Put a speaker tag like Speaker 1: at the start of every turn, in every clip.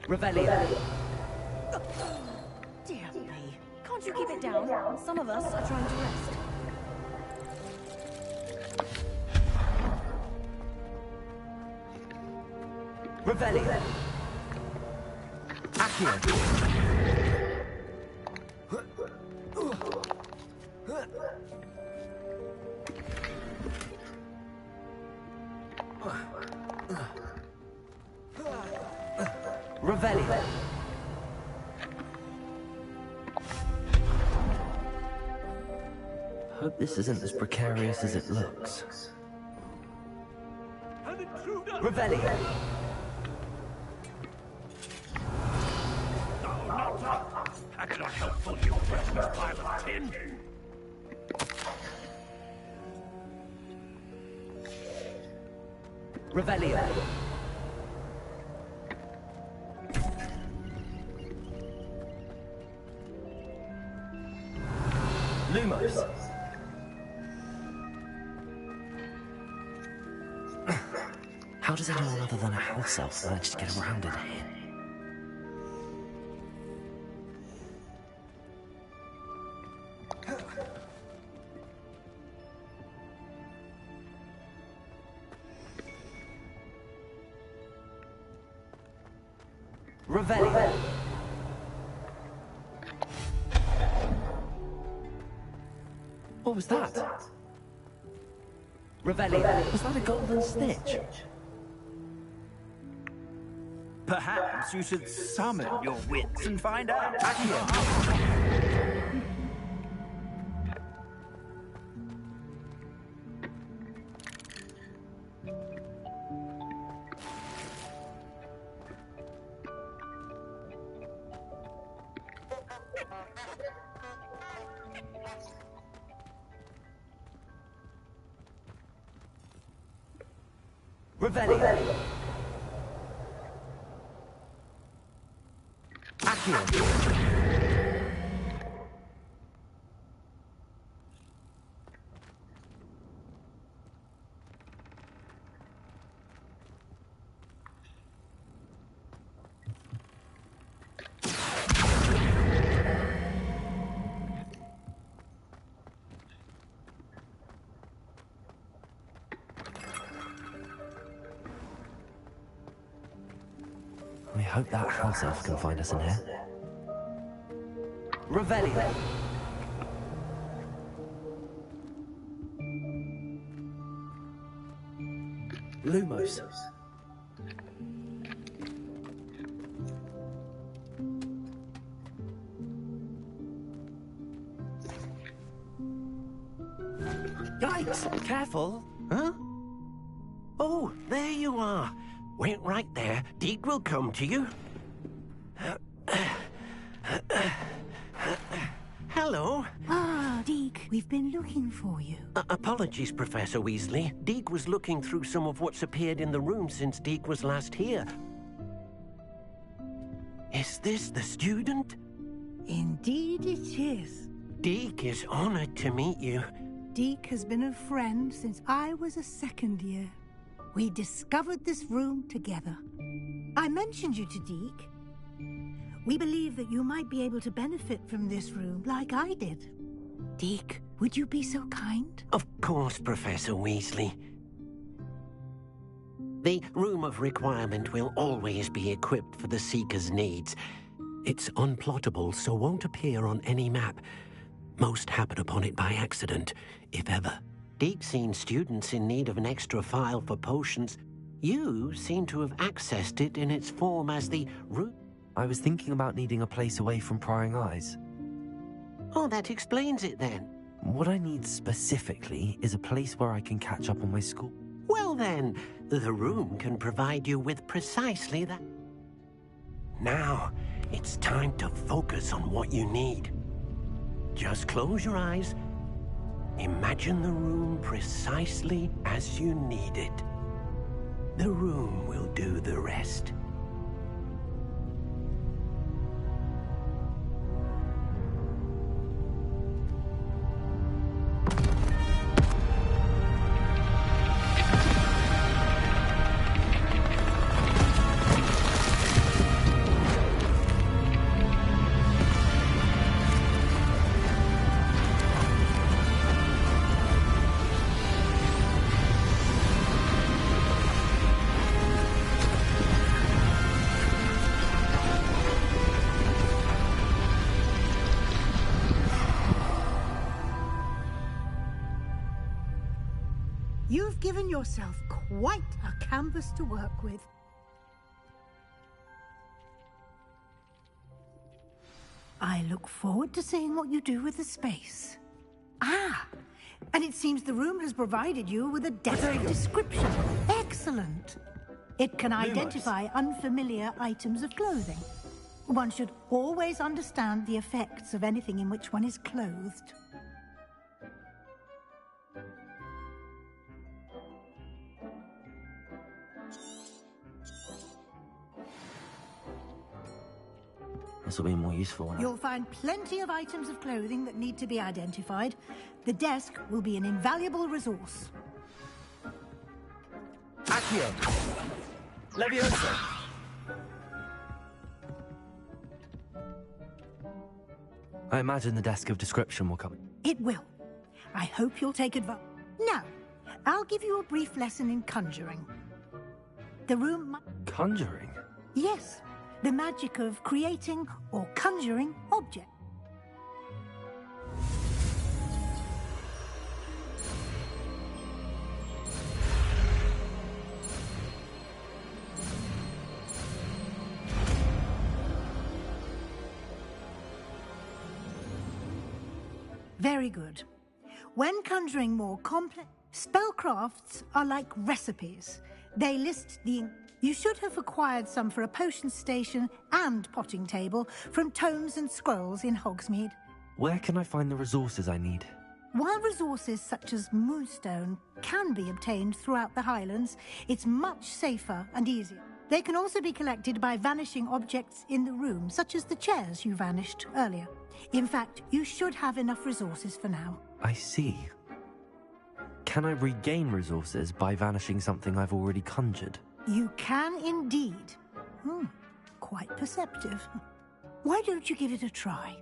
Speaker 1: Revelio.
Speaker 2: Dear me. Can't you keep it down? Some of us are trying to rest.
Speaker 1: Revelio. Accio. Revelio.
Speaker 3: Hope this isn't as precarious as it looks.
Speaker 1: Revelio.
Speaker 4: That's not helpful, you precious pile of tin.
Speaker 1: Revelio. Lumos.
Speaker 3: How does anyone other than a house elf manage to get around in here?
Speaker 1: Revelio.
Speaker 3: What was that?
Speaker 1: Revelio.
Speaker 3: Was that a golden snitch?
Speaker 4: Perhaps you should summon your wits and find out.
Speaker 1: Revelio. Accio.
Speaker 3: I hope that house elf can find us in here.
Speaker 1: Revelio.
Speaker 3: Lumos.
Speaker 5: Yikes! Careful! Huh? Oh, there you are. Wait right there. Deke will come to you. Hello.
Speaker 6: Ah, Deke, we've been looking for you.
Speaker 5: Apologies, Professor Weasley. Deke was looking through some of what's appeared in the room since Deke was last here. Is this the student?
Speaker 6: Indeed it is.
Speaker 5: Deke is honored to meet you.
Speaker 6: Deke has been a friend since I was a second year. We discovered this room together. I mentioned you to Deke. We believe that you might be able to benefit from this room like I did. Deke, would you be so kind?
Speaker 5: Of course, Professor Weasley. The Room of Requirement will always be equipped for the Seeker's needs. It's unplottable, so won't appear on any map. Most happen upon it by accident, if ever. Deke's seen students in need of an extra file for potions. You seem to have accessed it in its form as the room.
Speaker 3: I was thinking about needing a place away from prying eyes.
Speaker 5: Oh, that explains it then.
Speaker 3: What I need specifically is a place where I can catch up on my school.
Speaker 5: Well then, the room can provide you with precisely that. Now, it's time to focus on what you need. Just close your eyes. Imagine the room precisely as you need it. The room will do the rest.
Speaker 6: You've given yourself quite a canvas to work with. I look forward to seeing what you do with the space. Ah, and it seems the room has provided you with a desk of description. Excellent. It can identify unfamiliar items of clothing. One should always understand the effects of anything in which one is clothed.
Speaker 3: This will be more useful when
Speaker 6: You'll find plenty of items of clothing that need to be identified. The desk will be an invaluable resource.
Speaker 1: Accio. Leviosa.
Speaker 3: I imagine the desk of description will come.
Speaker 6: It will. I hope you'll take advantage. Now, I'll give you a brief lesson in conjuring. The room...
Speaker 3: Conjuring?
Speaker 6: Yes, the magic of creating or conjuring objects. Very good. When conjuring more complex... Spellcrafts are like recipes. They list the... You should have acquired some for a potion station and potting table from tomes and scrolls in Hogsmeade.
Speaker 3: Where can I find the resources I need?
Speaker 6: While resources such as moonstone can be obtained throughout the Highlands, it's much safer and easier. They can also be collected by vanishing objects in the room, such as the chairs you vanished earlier. In fact, you should have enough resources for now.
Speaker 3: I see. Can I regain resources by vanishing something I've already conjured?
Speaker 6: You can indeed. Quite perceptive. Why don't you give it a try?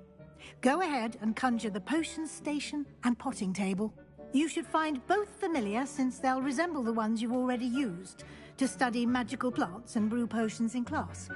Speaker 6: Go ahead and conjure the potion station and potting table. You should find both familiar, since they'll resemble the ones you've already used to study magical plants and brew potions in class.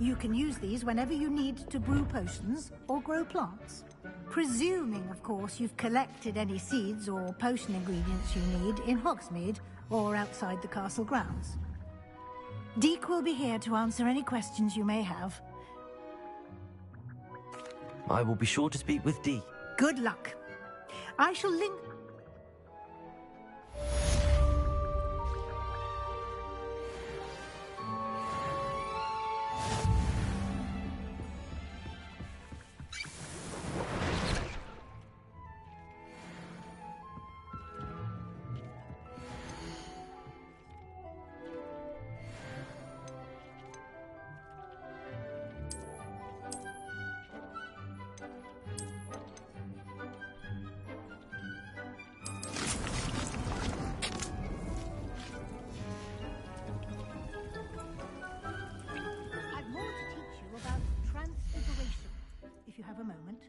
Speaker 6: You can use these whenever you need to brew potions or grow plants. Presuming, of course, you've collected any seeds or potion ingredients you need in Hogsmeade or outside the castle grounds. Deek will be here to answer any questions you may have.
Speaker 3: I will be sure to speak with Dee.
Speaker 6: Good luck. I shall link... I've more to teach you about transfiguration, if you have a moment.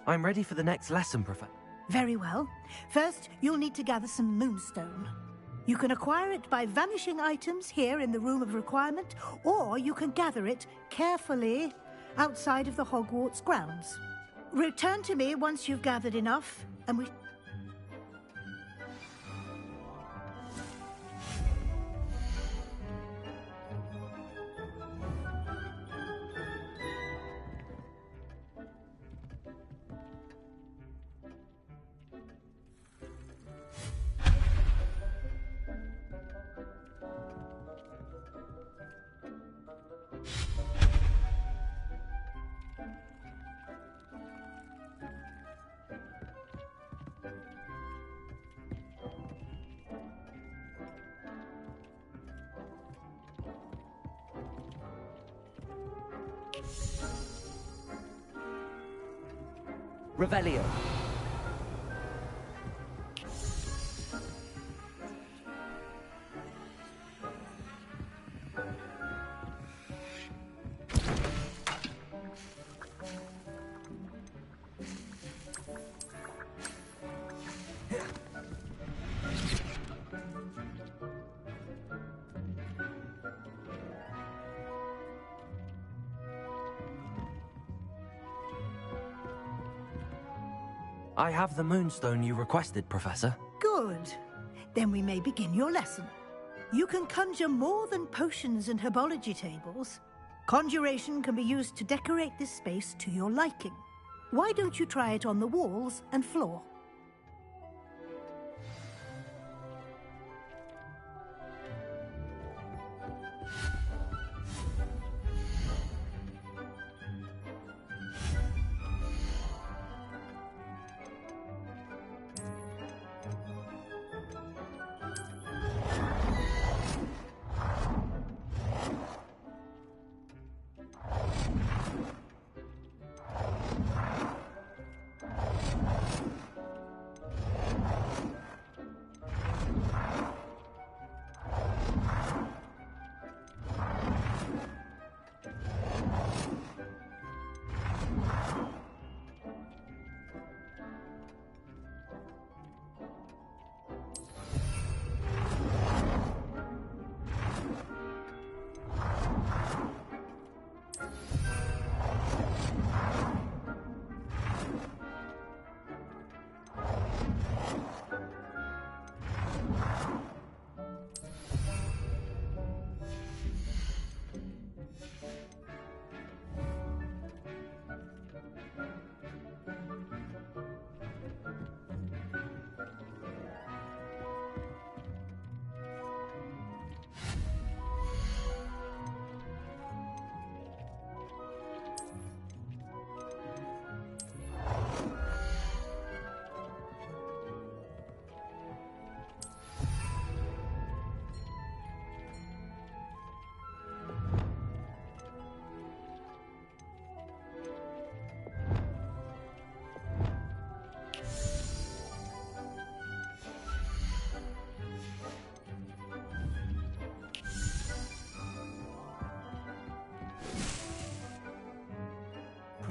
Speaker 3: I'm ready for the next lesson, Professor.
Speaker 6: Very well. First, you'll need to gather some moonstone. You can acquire it by vanishing items here in the Room of Requirement, or you can gather it carefully outside of the Hogwarts grounds. Return to me once you've gathered enough, and we...
Speaker 1: Revelio.
Speaker 3: I have the moonstone you requested, Professor.
Speaker 6: Good. Then we may begin your lesson. You can conjure more than potions and herbology tables. Conjuration can be used to decorate this space to your liking. Why don't you try it on the walls and floor?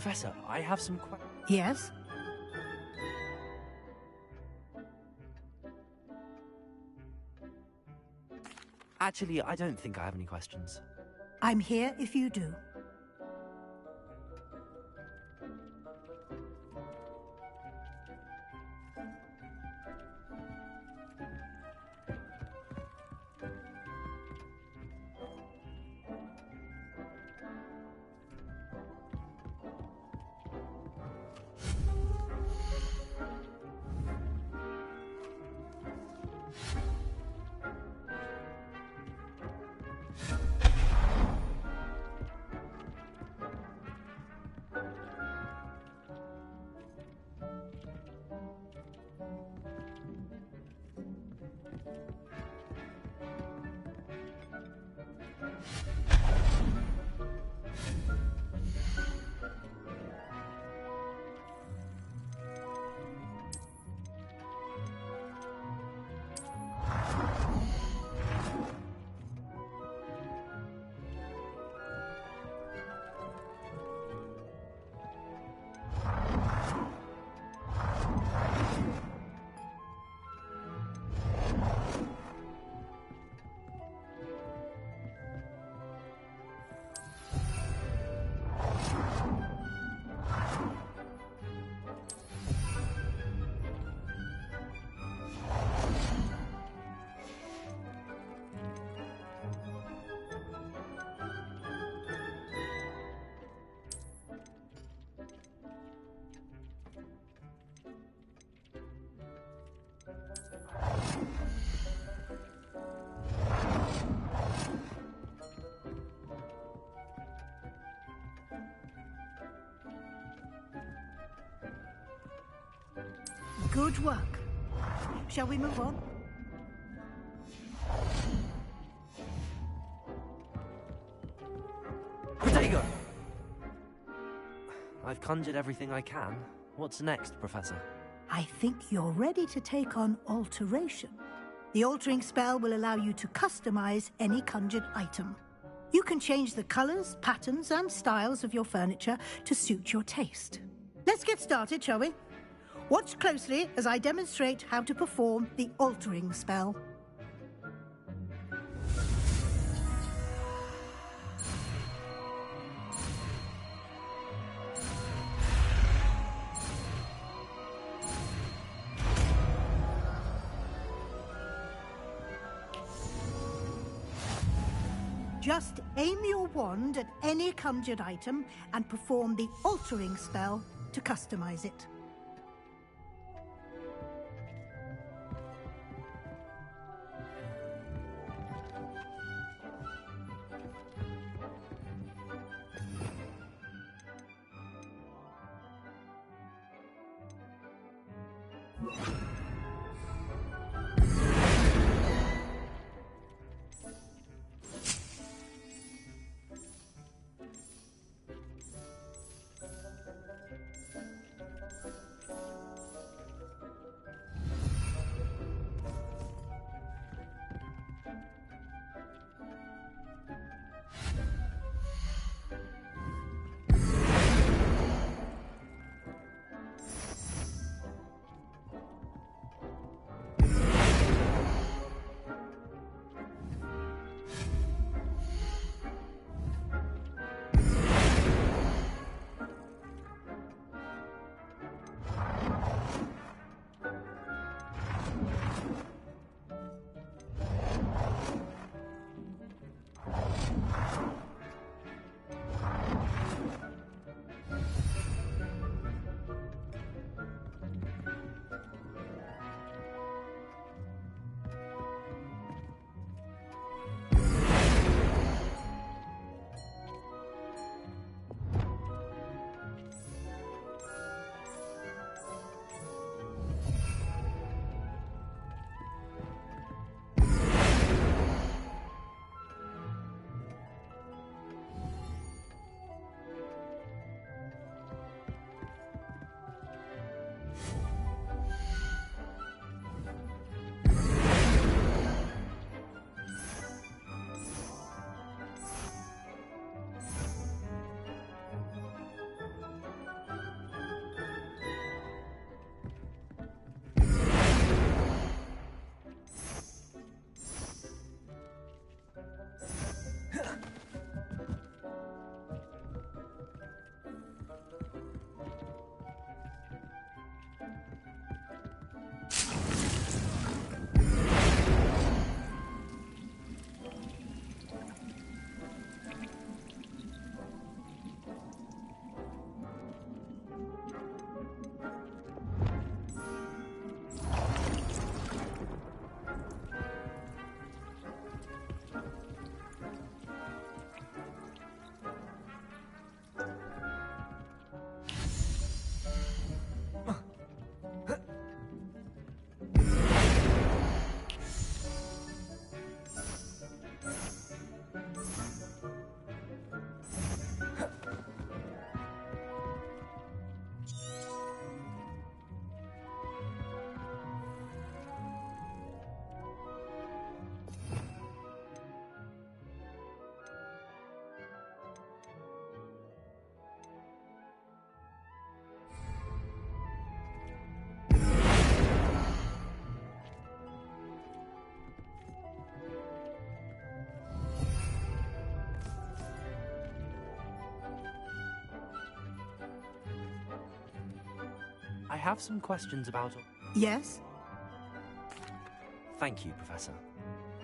Speaker 3: Professor, I have some
Speaker 6: Yes?
Speaker 3: Actually, I don't think I have any questions.
Speaker 6: I'm here if you do. Good work. Shall we move on?
Speaker 3: Protego! I've conjured everything I can. What's next, Professor?
Speaker 6: I think you're ready to take on alteration. The altering spell will allow you to customize any conjured item. You can change the colors, patterns, and styles of your furniture to suit your taste. Let's get started, shall we? Watch closely as I demonstrate how to perform the altering spell. Just aim your wand at any conjured item and perform the altering spell to customize it.
Speaker 3: I have some questions about...
Speaker 6: Yes?
Speaker 3: Thank you, Professor.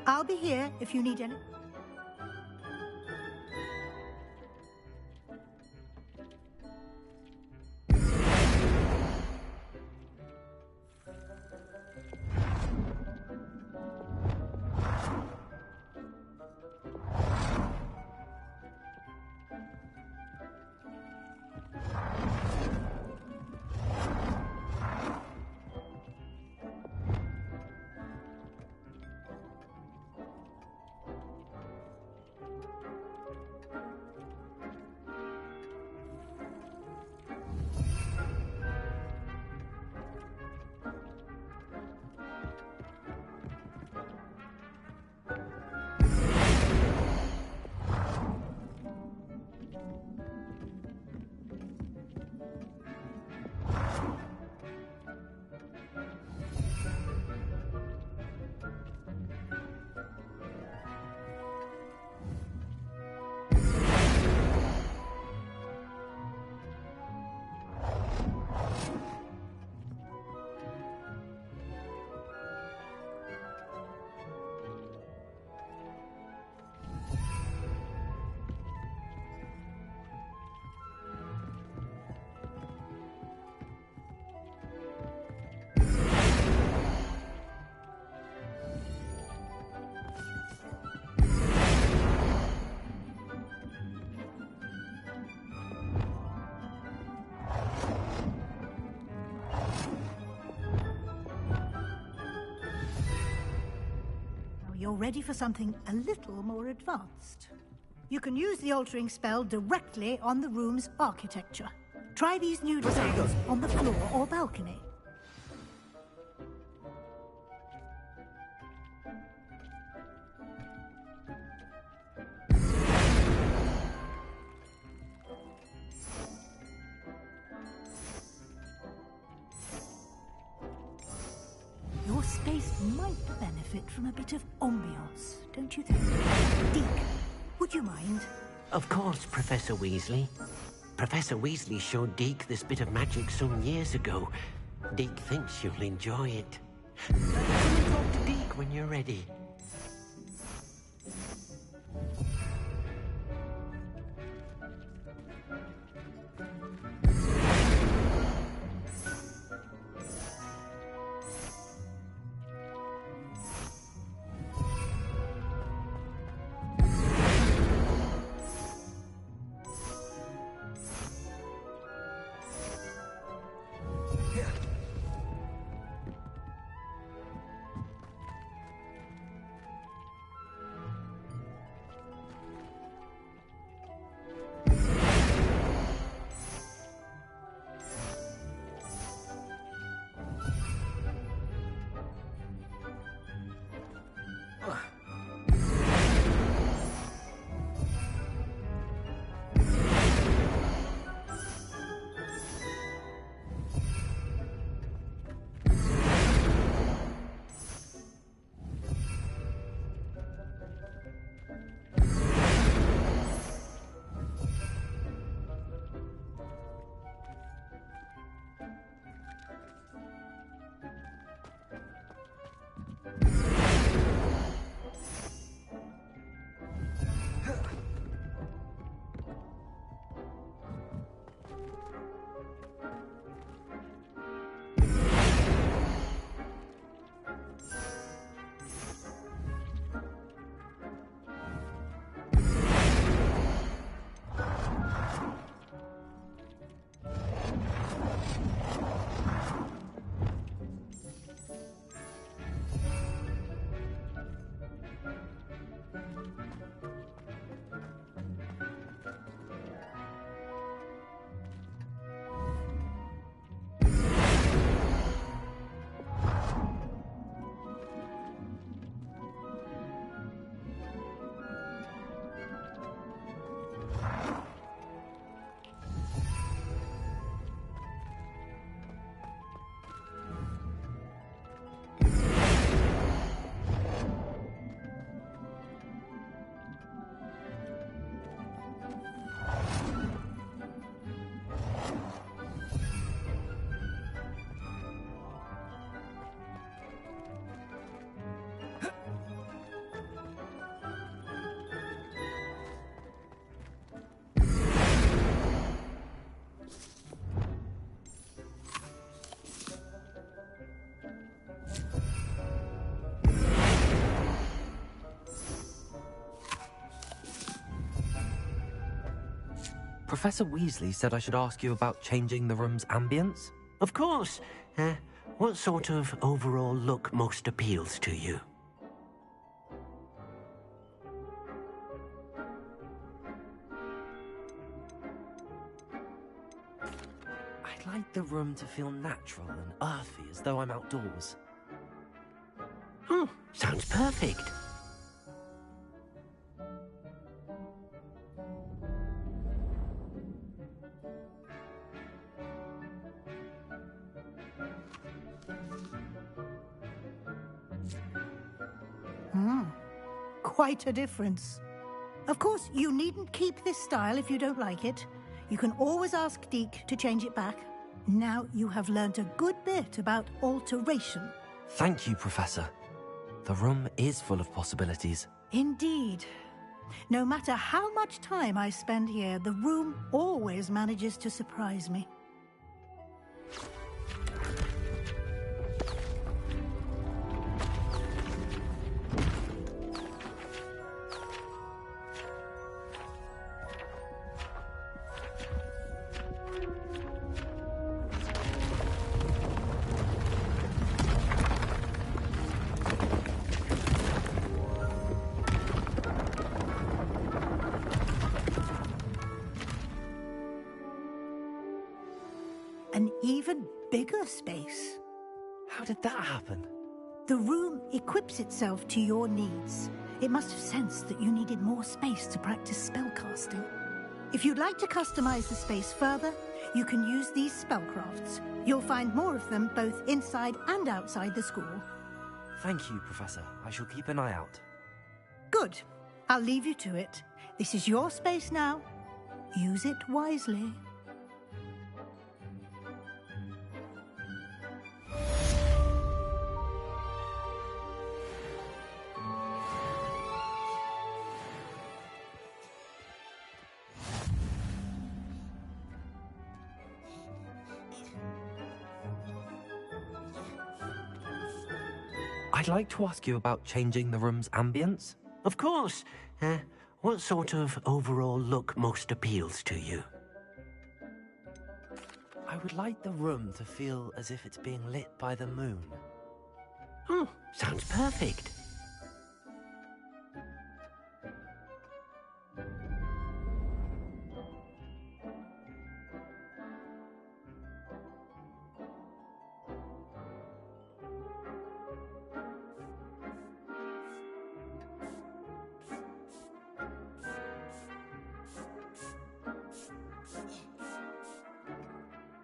Speaker 6: I'll be here if you need any. you're ready for something a little more advanced. You can use the altering spell directly on the room's architecture. Try these new designs on the floor or balcony. Your space might benefit from a bit of ambiance, don't you think? Deke, would you mind?
Speaker 5: Of course, Professor Weasley. Professor Weasley showed Deke this bit of magic some years ago. Deke thinks you'll enjoy it. Come and talk to Deke when you're ready.
Speaker 3: Professor Weasley said I should ask you about changing the room's ambience?
Speaker 5: Of course. What sort of overall look most appeals to you?
Speaker 3: I'd like the room to feel natural and earthy, as though I'm outdoors.
Speaker 5: Sounds perfect.
Speaker 6: Quite a difference. Of course, you needn't keep this style if you don't like it. You can always ask Deke to change it back. Now you have learned a good bit about alteration.
Speaker 3: Thank you, Professor. The room is full of possibilities.
Speaker 6: Indeed. No matter how much time I spend here, the room always manages to surprise me. an even bigger space.
Speaker 3: How did that happen?
Speaker 6: The room equips itself to your needs. It must have sensed that you needed more space to practice spellcasting. If you'd like to customize the space further, you can use these spellcrafts. You'll find more of them both inside and outside the school.
Speaker 3: Thank you, Professor. I shall keep an eye out.
Speaker 6: Good. I'll leave you to it. This is your space now. Use it wisely.
Speaker 3: I'd like to ask you about changing the room's ambience.
Speaker 5: Of course. What sort of overall look most appeals to you?
Speaker 3: I would like the room to feel as if it's being lit by the moon.
Speaker 5: Oh, sounds perfect.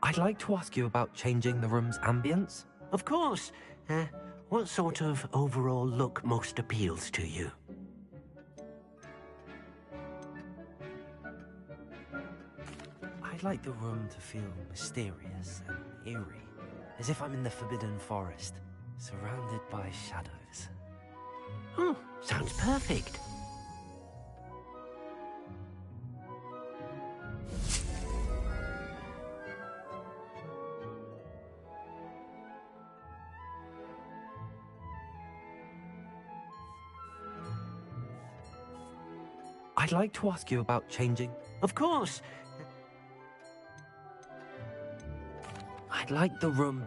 Speaker 3: I'd like to ask you about changing the room's ambience.
Speaker 5: Of course. What sort of overall look most appeals to you?
Speaker 3: I'd like the room to feel mysterious and eerie, as if I'm in the Forbidden Forest, surrounded by shadows.
Speaker 5: Oh, sounds perfect.
Speaker 3: I'd like to ask you about changing...
Speaker 5: Of course.
Speaker 3: I'd like the room...